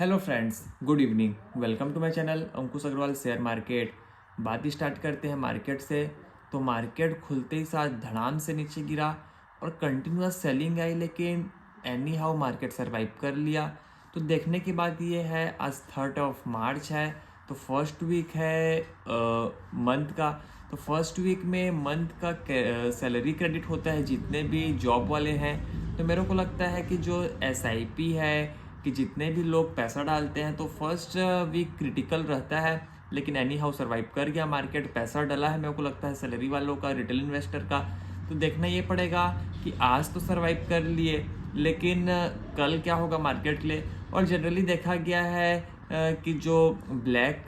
Hello friends, good evening. Welcome to my channel Ankush Agarwal share market. बात start करते हैं market से। तो मार्केट खुलते ही साथ धड़ाम से नीचे गिरा और कंटिन्यूअस सेलिंग आई, लेकिन एनी हाउ मार्केट सरवाइव कर लिया। तो देखने की बात ये है, आज 3 मार्च है, तो फर्स्ट वीक है मंथ का। तो फर्स्ट वीक में मंथ का सैलरी क्रेडिट होता है जितने भी जॉब वाले हैं। तो मेरे को लगता है कि जो एसआईपी है, कि जितने भी लोग पैसा डालते हैं, तो फर्स्ट वीक क्रिटिकल रहता है, लेकिन एनी हाउ सर्वाइव कर गया मार्केट। पैसा डला है मेरे को लगता है सैलरी वालों का, रिटेल इन्वेस्टर का। तो देखना ये पड़ेगा कि आज तो सर्वाइव कर लिए, लेकिन कल क्या होगा मार्केट के लिए। और जनरली देखा गया है कि जो ब्लैक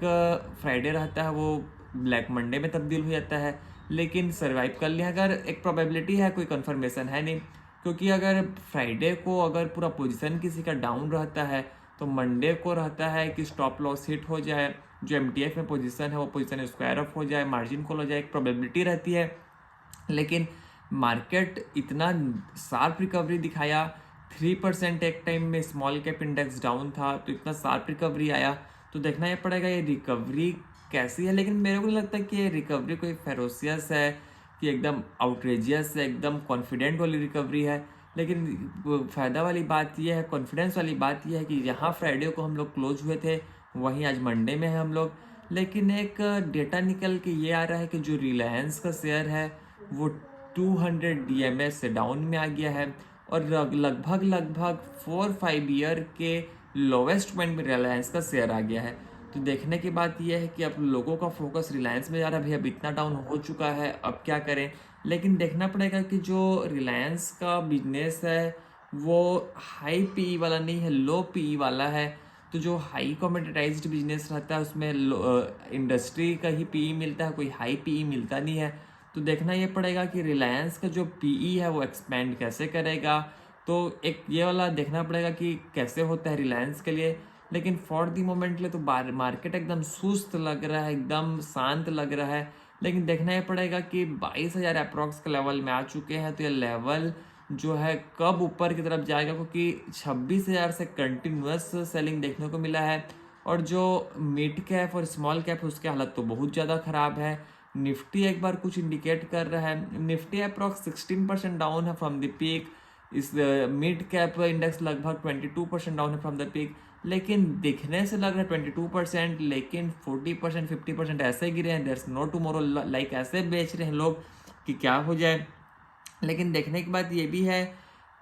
फ्राइडे रहता है वो ब्लैक मंडे में तब्दील हो जाता है, लेकिन सर्वाइव कर लिया। अगर एक प्रोबेबिलिटी है, कोई कंफर्मेशन है नहीं, क्योंकि अगर फ्राइडे को अगर पूरा पोजीशन किसी का डाउन रहता है तो मंडे को रहता है कि स्टॉप लॉस हिट हो जाए, जो एमटीएफ में पोजीशन है वो पोजीशन स्क्वायर अप हो जाए, मार्जिन कॉल हो जाए, एक प्रोबेबिलिटी रहती है। लेकिन मार्केट इतना शार्प रिकवरी दिखाया, 3% एक टाइम में स्मॉल कैप इंडेक्स डाउन था, तो इतना शार्प रिकवरी आया। तो देखना ये पड़ेगा ये रिकवरी कैसी है। लेकिन मेरे को नहीं लगता कि ये रिकवरी कोई फेरोसियस है, कि एकदम आउटरेजियस है, एकदम कॉन्फिडेंट वाली रिकवरी है। लेकिन फ़ायदा वाली बात यह है, कॉन्फिडेंस वाली बात यह है कि यहाँ फ्राइडे को हम लोग क्लोज हुए थे, वहीं आज मंडे में है हम लोग। लेकिन एक डेटा निकल के ये आ रहा है कि जो रिलायंस का शेयर है वो 200 डीएमएस से डाउन में आ गया है, और लगभग 4-5 ईयर के लोवेस्ट पॉइंट में रिलायंस का शेयर आ गया है। तो देखने की बात यह है कि अब लोगों का फोकस रिलायंस में जा रहा है, भैया अब इतना डाउन हो चुका है, अब क्या करें। लेकिन देखना पड़ेगा कि जो रिलायंस का बिजनेस है वो हाई पीई वाला नहीं है, लो पीई वाला है। तो जो हाई कॉमोडिटाइज्ड बिजनेस रहता है उसमें इंडस्ट्री का ही पीई मिलता है, कोई हाई पीई मिलता नहीं है। तो देखना ये पड़ेगा कि रिलायंस का जो पीई है वो एक्सपेंड कैसे करेगा। तो एक ये वाला देखना पड़ेगा कि कैसे होता है रिलायंस के लिए। लेकिन फॉर दी मोमेंट के लिए तो मार्केट एकदम सुस्त लग रहा है, एकदम शांत लग रहा है। लेकिन देखना ये पड़ेगा कि 22,000 अप्रॉक्स के लेवल में आ चुके हैं, तो ये लेवल जो है कब ऊपर की तरफ जाएगा, क्योंकि 26,000 से कंटिन्यूअस सेलिंग देखने को मिला है। और जो मिड कैप और स्मॉल कैप है उसकी हालत तो बहुत ज़्यादा ख़राब है। निफ्टी एक बार कुछ इंडिकेट कर रहा है, निफ्टी अप्रॉक्स 16% डाउन है फ्रॉम द पीक। इस मिड कैप इंडेक्स लगभग 22% डाउन है फ्रॉम द पीक। लेकिन दिखने से लग रहा है 22%, लेकिन 40% 50% ऐसे गिरे हैं। There is no tomorrow, like ऐसे बेच रहे हैं लोग कि क्या हो जाए। लेकिन देखने की बात ये भी है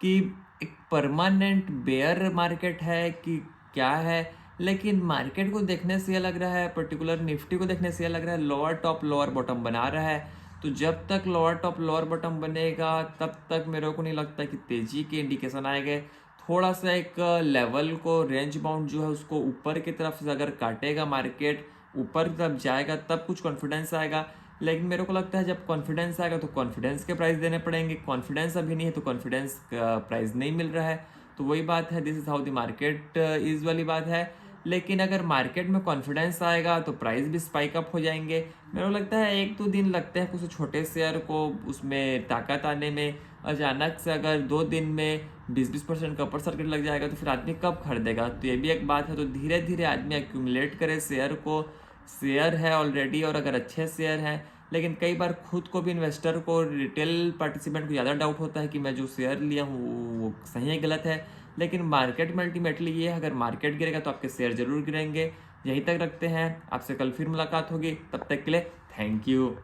कि एक परमानेंट बेयर मार्केट है कि क्या है। लेकिन मार्केट को देखने से ये लग रहा है, पर्टिकुलर निफ्टी को देखने से ये लग रहा है लोअर टॉप लोअर बॉटम बना रहा है। तो जब तक लोअर टॉप लोअर बॉटम बनेगा तब तक मेरे को नहीं लगता कि तेजी के इंडिकेशन आएंगे। थोड़ा सा एक लेवल को, रेंज बाउंड जो है उसको ऊपर की तरफ से अगर काटेगा मार्केट, ऊपर की तरफ जाएगा तब कुछ कॉन्फिडेंस आएगा। लेकिन मेरे को लगता है जब कॉन्फिडेंस आएगा तो कॉन्फिडेंस के प्राइस देने पड़ेंगे। कॉन्फिडेंस अभी नहीं है तो कॉन्फिडेंस का प्राइस नहीं मिल रहा है। तो वही बात है, this is how the market is वाली बात है। लेकिन अगर मार्केट में कॉन्फिडेंस आएगा तो प्राइस भी स्पाइक अप हो जाएंगे। मेरे को लगता है 1-2 दिन लगते हैं कुछ छोटे शेयर को उसमें ताकत आने में। अचानक से अगर 2 दिन में 20% का अपर सर्किट लग जाएगा तो फिर आदमी कब खरीदेगा, तो ये भी एक बात है। तो धीरे धीरे आदमी एक्यूमुलेट करे शेयर को। शेयर है ऑलरेडी और अगर अच्छे शेयर हैं, लेकिन कई बार खुद को भी, इन्वेस्टर को, रिटेल पार्टिसिपेंट को ज़्यादा डाउट होता है कि मैं जो शेयर लिया हूँ वो सही है गलत है। लेकिन मार्केट में अल्टीमेटली ये है, अगर मार्केट गिरेगा तो आपके शेयर जरूर गिरेंगे। यहीं तक रखते हैं, आपसे कल फिर मुलाकात होगी, तब तक के लिए थैंक यू।